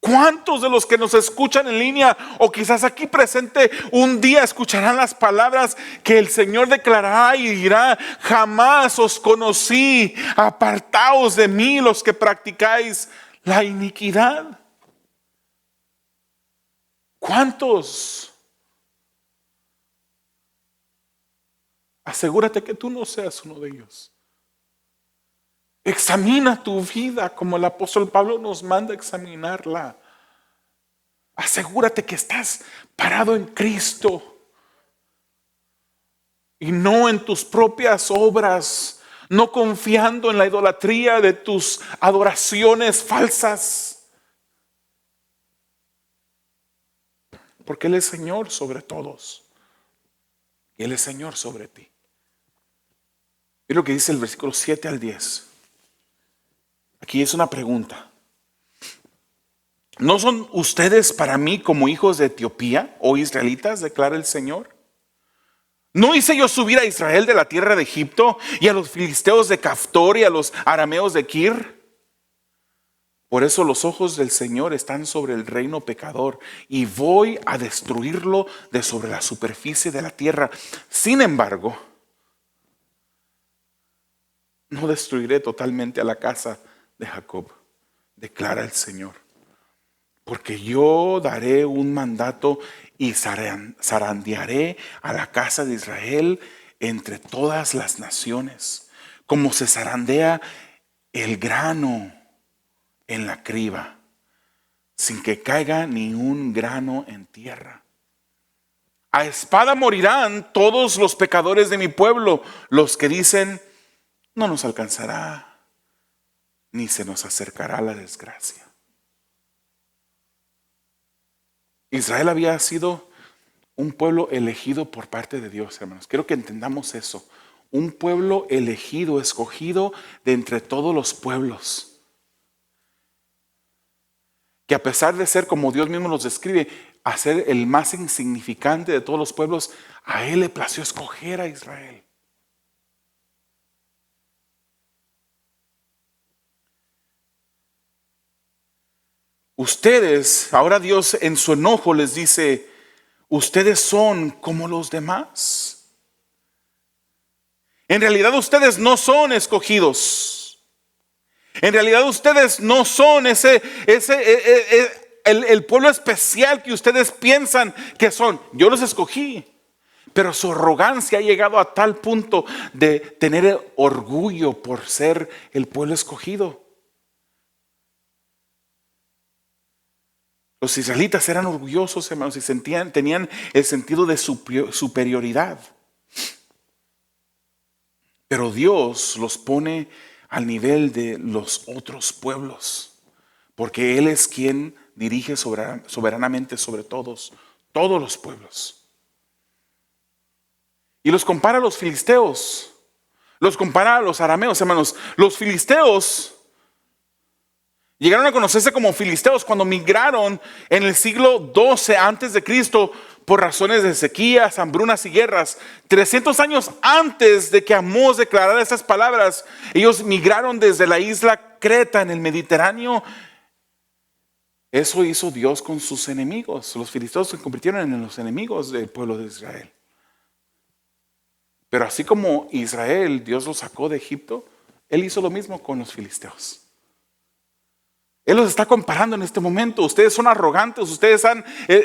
¿Cuántos de los que nos escuchan en línea o quizás aquí presente un día escucharán las palabras que el Señor declarará y dirá, jamás os conocí, apartaos de mí los que practicáis la iniquidad? ¿Cuántos? Asegúrate que tú no seas uno de ellos. Examina tu vida como el apóstol Pablo nos manda examinarla. Asegúrate que estás parado en Cristo y no en tus propias obras, no confiando en la idolatría de tus adoraciones falsas. Porque Él es Señor sobre todos y Él es Señor sobre ti. Es lo que dice el versículo 7 al 10. Aquí es una pregunta. ¿No son ustedes para mí como hijos de Etiopía o israelitas? Declara el Señor. ¿No hice yo subir a Israel de la tierra de Egipto y a los filisteos de Caftor y a los arameos de Kir? Por eso los ojos del Señor están sobre el reino pecador y voy a destruirlo de sobre la superficie de la tierra. Sin embargo, no destruiré totalmente a la casa de Jacob, declara el Señor. Porque yo daré un mandato y zarandearé a la casa de Israel entre todas las naciones, como se zarandea el grano en la criba, sin que caiga ni un grano en tierra. A espada morirán todos los pecadores de mi pueblo, los que dicen, no nos alcanzará, ni se nos acercará la desgracia. Israel había sido un pueblo elegido por parte de Dios, hermanos. Quiero que entendamos eso. Un pueblo elegido, escogido de entre todos los pueblos. Que a pesar de ser, como Dios mismo nos describe, a ser el más insignificante de todos los pueblos, a Él le plació escoger a Israel. Ustedes, ahora Dios en su enojo les dice, ustedes son como los demás. En realidad ustedes no son escogidos. En realidad ustedes no son el pueblo especial que ustedes piensan que son. Yo los escogí. Pero su arrogancia ha llegado a tal punto de tener orgullo por ser el pueblo escogido. Los israelitas eran orgullosos, hermanos, y tenían el sentido de superioridad. Pero Dios los pone al nivel de los otros pueblos, porque Él es quien dirige soberanamente sobre todos los pueblos. Y los compara a los filisteos, los compara a los arameos, hermanos. Los filisteos llegaron a conocerse como filisteos cuando migraron en el siglo 12 antes de Cristo por razones de sequías, hambrunas y guerras. 300 años antes de que Amós declarara estas palabras, ellos migraron desde la isla Creta en el Mediterráneo. Eso hizo Dios con sus enemigos. Los filisteos se convirtieron en los enemigos del pueblo de Israel. Pero así como Israel, Dios los sacó de Egipto, Él hizo lo mismo con los filisteos. Él los está comparando en este momento. Ustedes son arrogantes, ustedes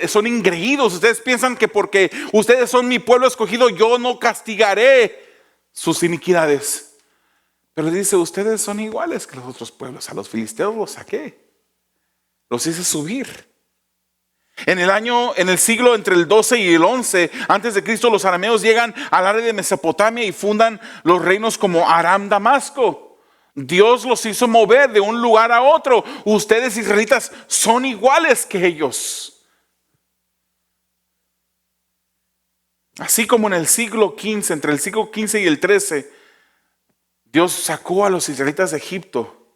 son ingreídos, ustedes piensan que porque ustedes son mi pueblo escogido, yo no castigaré sus iniquidades. Pero dice, ustedes son iguales que los otros pueblos. A los filisteos los saqué, los hice subir. En el siglo entre el 12 y el 11 antes de Cristo, los arameos llegan al área de Mesopotamia y fundan los reinos como Aram, Damasco. Dios los hizo mover de un lugar a otro. Ustedes israelitas son iguales que ellos. Así como en el siglo XV, entre el siglo XV y el XIII, Dios sacó a los israelitas de Egipto,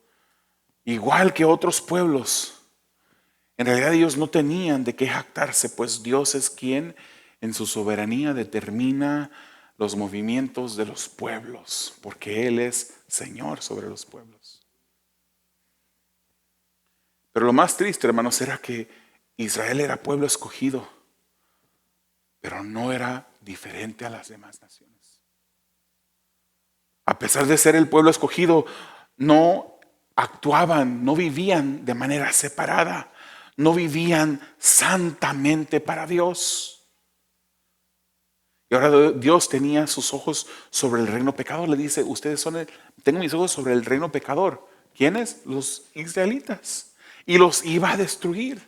igual que otros pueblos. En realidad ellos no tenían de qué jactarse, pues Dios es quien en su soberanía determina los movimientos de los pueblos, porque Él es Señor sobre los pueblos. Pero lo más triste, hermanos, era que Israel era pueblo escogido, pero no era diferente a las demás naciones. A pesar de ser el pueblo escogido, no actuaban, no vivían de manera separada, no vivían santamente para Dios. Y ahora Dios tenía sus ojos sobre el reino pecador. Le dice, tengo mis ojos sobre el reino pecador. ¿Quiénes? Los israelitas. Y los iba a destruir.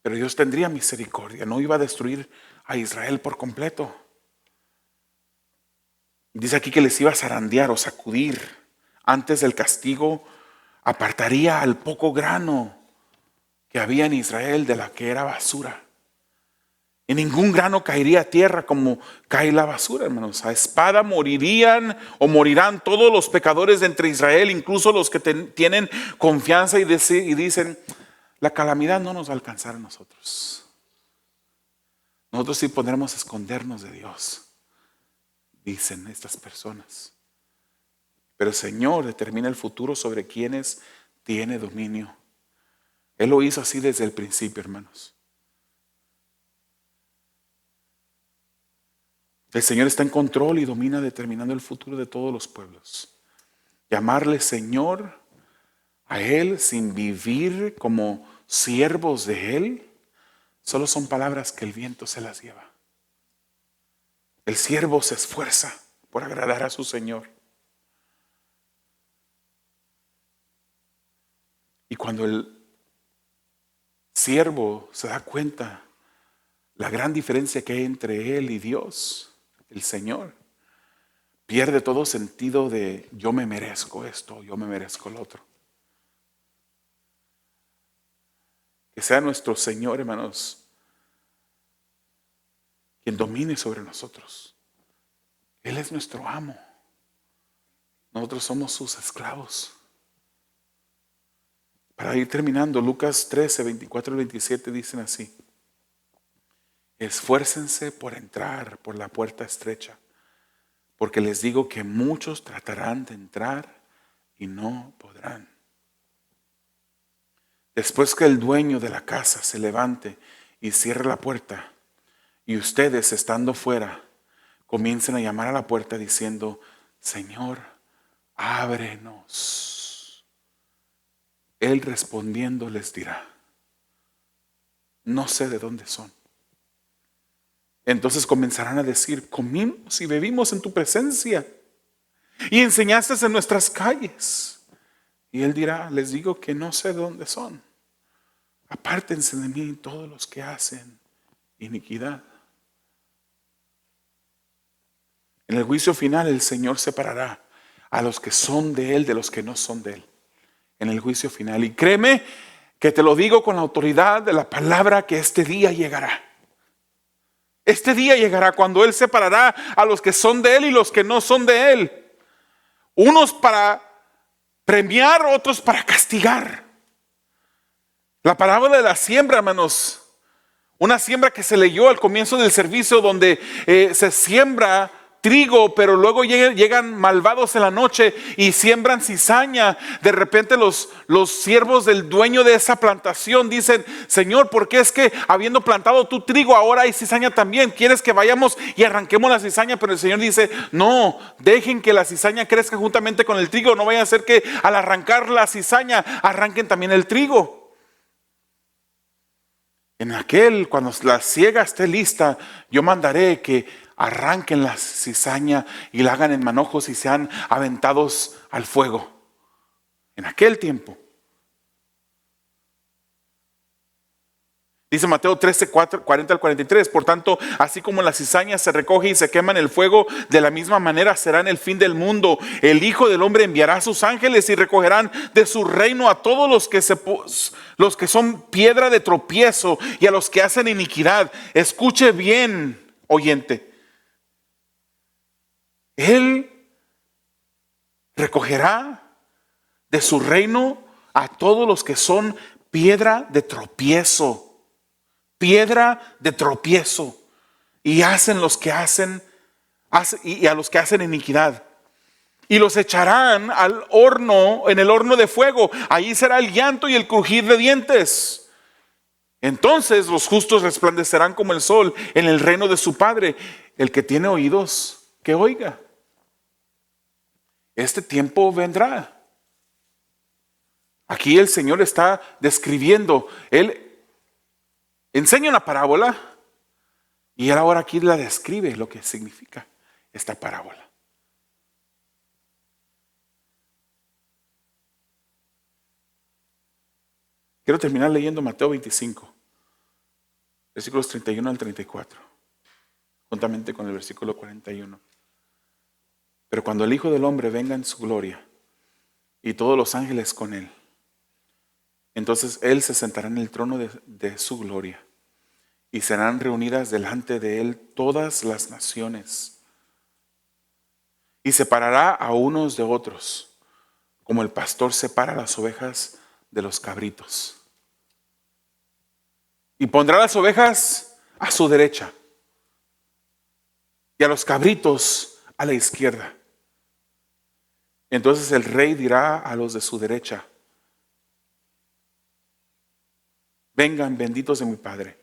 Pero Dios tendría misericordia. No iba a destruir a Israel por completo. Dice aquí que les iba a zarandear o sacudir. Antes del castigo apartaría al poco grano que había en Israel de la que era basura. Y ningún grano caería a tierra como cae la basura, hermanos. A espada morirían o morirán todos los pecadores de entre Israel, incluso los que tienen confianza y dicen, la calamidad no nos va a alcanzar a nosotros. Nosotros sí podremos escondernos de Dios, dicen estas personas. Pero el Señor determina el futuro sobre quienes tiene dominio. Él lo hizo así desde el principio, hermanos. El Señor está en control y domina determinando el futuro de todos los pueblos. Llamarle Señor a Él sin vivir como siervos de Él, solo son palabras que el viento se las lleva. El siervo se esfuerza por agradar a su Señor. Y cuando el siervo se da cuenta la gran diferencia que hay entre él y Dios, el Señor, pierde todo sentido de yo me merezco esto, yo me merezco lo otro. Que sea nuestro Señor, hermanos, quien domine sobre nosotros. Él es nuestro amo. Nosotros somos sus esclavos. Para ir terminando, Lucas 13, 24 y 27 dicen así: esfuércense por entrar por la puerta estrecha, porque les digo que muchos tratarán de entrar y no podrán. Después que el dueño de la casa se levante y cierre la puerta, y ustedes estando fuera, comiencen a llamar a la puerta diciendo, Señor, ábrenos. Él respondiendo les dirá, no sé de dónde son. Entonces comenzarán a decir, comimos y bebimos en tu presencia y enseñaste en nuestras calles. Y él dirá, les digo que no sé de dónde son. Apártense de mí todos los que hacen iniquidad. En el juicio final el Señor separará a los que son de Él de los que no son de Él. En el juicio final. Y créeme que te lo digo con la autoridad de la palabra que este día llegará. Este día llegará cuando Él separará a los que son de Él y los que no son de Él. Unos para premiar, otros para castigar. La parábola de la siembra, hermanos. Una siembra que se leyó al comienzo del servicio donde se siembra trigo, pero luego llegan malvados en la noche y siembran cizaña. De repente los siervos del dueño de esa plantación dicen, Señor, ¿por qué es que habiendo plantado tu trigo ahora hay cizaña también? ¿Quieres que vayamos y arranquemos la cizaña? Pero el Señor dice, no, dejen que la cizaña crezca juntamente con el trigo. No vaya a ser que al arrancar la cizaña arranquen también el trigo. Cuando la siega esté lista, yo mandaré que arranquen la cizaña y la hagan en manojos y sean aventados al fuego. En aquel tiempo. Dice Mateo 13, 40 al 43. Por tanto, así como la cizaña se recoge y se quema en el fuego, de la misma manera será en el fin del mundo. El Hijo del Hombre enviará a sus ángeles y recogerán de su reino a todos los que son piedra de tropiezo y a los que hacen iniquidad. Escuche bien, oyente. Él recogerá de su reino a todos los que son piedra de tropiezo. Piedra de tropiezo. Y hacen los que hacen y a los que hacen iniquidad. Y los echarán al horno, en el horno de fuego. Allí será el llanto y el crujir de dientes. Entonces los justos resplandecerán como el sol en el reino de su Padre. El que tiene oídos, que oiga. Este tiempo vendrá. Aquí el Señor está describiendo. Él Enseña una parábola y él ahora aquí la describe lo que significa esta parábola. Quiero terminar leyendo Mateo 25, versículos 31 al 34, juntamente con el versículo 41. Pero cuando el Hijo del Hombre venga en su gloria y todos los ángeles con él, entonces él se sentará en el trono de su gloria y serán reunidas delante de él todas las naciones y separará a unos de otros, como el pastor separa las ovejas de los cabritos. Y pondrá las ovejas a su derecha y a los cabritos a la izquierda. Entonces el rey dirá a los de su derecha: vengan, benditos de mi Padre,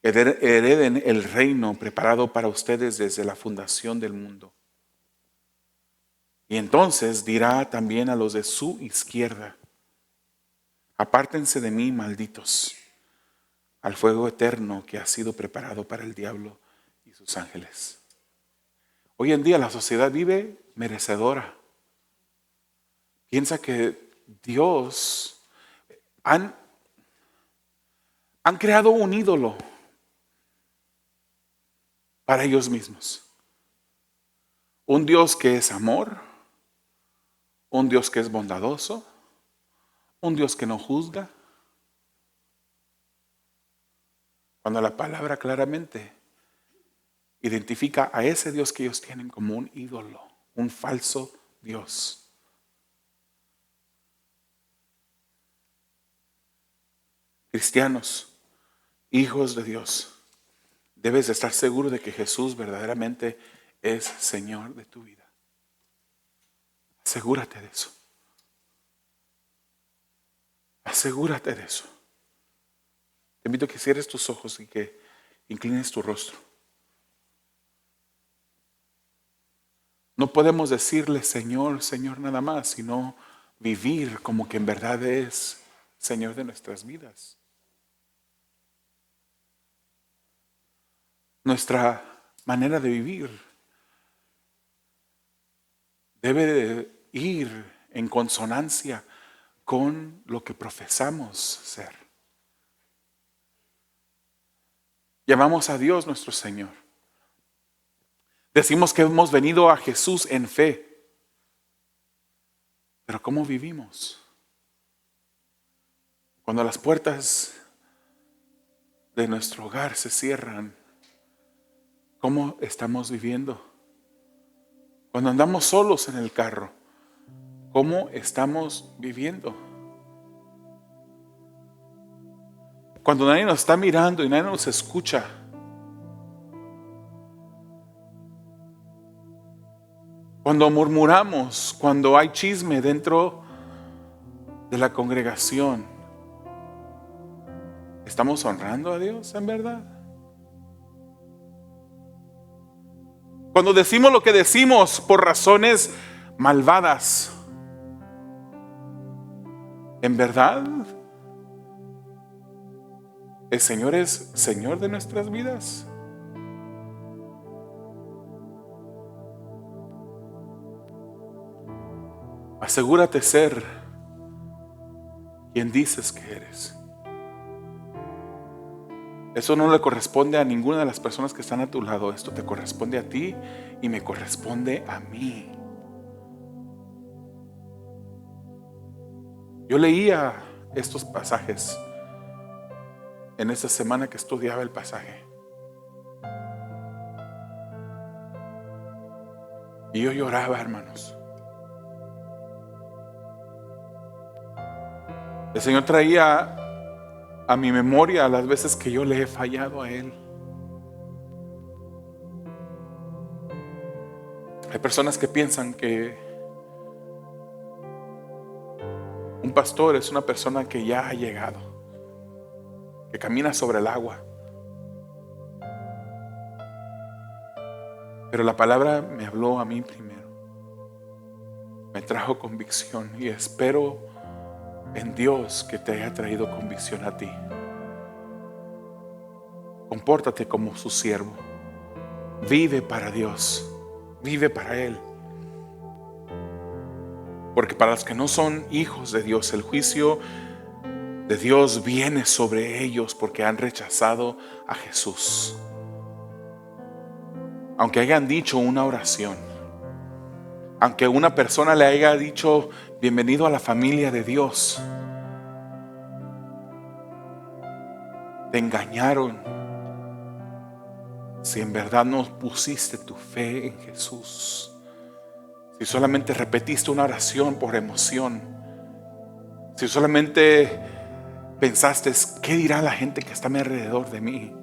hereden el reino preparado para ustedes desde la fundación del mundo. Y entonces dirá también a los de su izquierda: apártense de mí, malditos, al fuego eterno que ha sido preparado para el diablo y sus ángeles. Hoy en día la sociedad vive merecedora. Piensa que Dios han creado un ídolo para ellos mismos. Un Dios que es amor, un Dios que es bondadoso, un Dios que no juzga. Cuando la palabra claramente identifica a ese Dios que ellos tienen como un ídolo, un falso Dios. Cristianos, hijos de Dios, debes de estar seguro de que Jesús verdaderamente es Señor de tu vida. Asegúrate de eso. Asegúrate de eso. Te invito a que cierres tus ojos y que inclines tu rostro. No podemos decirle Señor, Señor nada más, sino vivir como que en verdad es Señor de nuestras vidas. Nuestra manera de vivir debe de ir en consonancia con lo que profesamos ser. Llamamos a Dios nuestro Señor. Decimos que hemos venido a Jesús en fe. Pero ¿cómo vivimos? Cuando las puertas de nuestro hogar se cierran, ¿cómo estamos viviendo? Cuando andamos solos en el carro, ¿cómo estamos viviendo? Cuando nadie nos está mirando y nadie nos escucha, cuando murmuramos, cuando hay chisme dentro de la congregación, ¿estamos honrando a Dios en verdad? Cuando decimos lo que decimos por razones malvadas, ¿en verdad el Señor es Señor de nuestras vidas? Asegúrate ser quien dices que eres. Eso no le corresponde a ninguna de las personas que están a tu lado. Esto te corresponde a ti y me corresponde a mí. Yo leía estos pasajes en esta semana que estudiaba el pasaje. Y yo lloraba, hermanos. El Señor traía a mi memoria las veces que yo le he fallado a Él. Hay personas que piensan que un pastor es una persona que ya ha llegado, que camina sobre el agua. Pero la palabra me habló a mí primero. Me trajo convicción y espero en Dios que te haya traído convicción a ti. Compórtate como su siervo. Vive para Dios. Vive para Él. Porque para los que no son hijos de Dios, el juicio de Dios viene sobre ellos porque han rechazado a Jesús. Aunque hayan dicho una oración, aunque una persona le haya dicho bienvenido a la familia de Dios, te engañaron. Si en verdad no pusiste tu fe en Jesús, si solamente repetiste una oración por emoción, si solamente pensaste, ¿qué dirá la gente que está a mi alrededor de mí?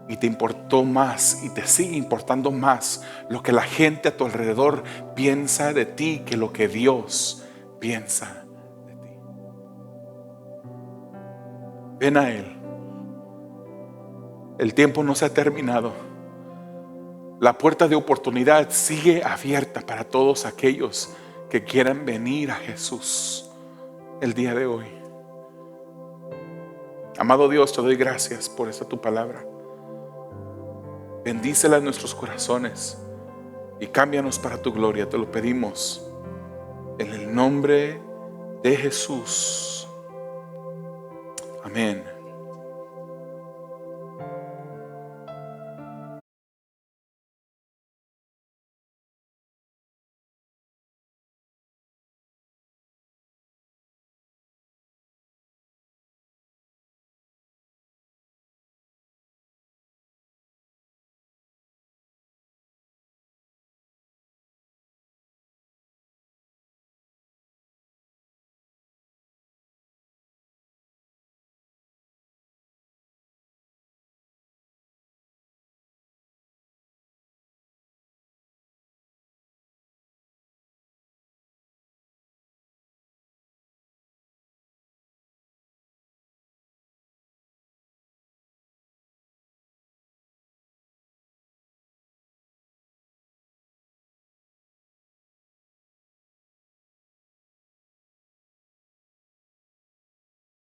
Y te importó más y te sigue importando más lo que la gente a tu alrededor piensa de ti que lo que Dios piensa de ti. Ven a Él. El tiempo no se ha terminado. La puerta de oportunidad sigue abierta para todos aquellos que quieran venir a Jesús el día de hoy. Amado Dios, te doy gracias por esta tu palabra. Bendícela en nuestros corazones y cámbianos para tu gloria. Te lo pedimos en el nombre de Jesús. Amén.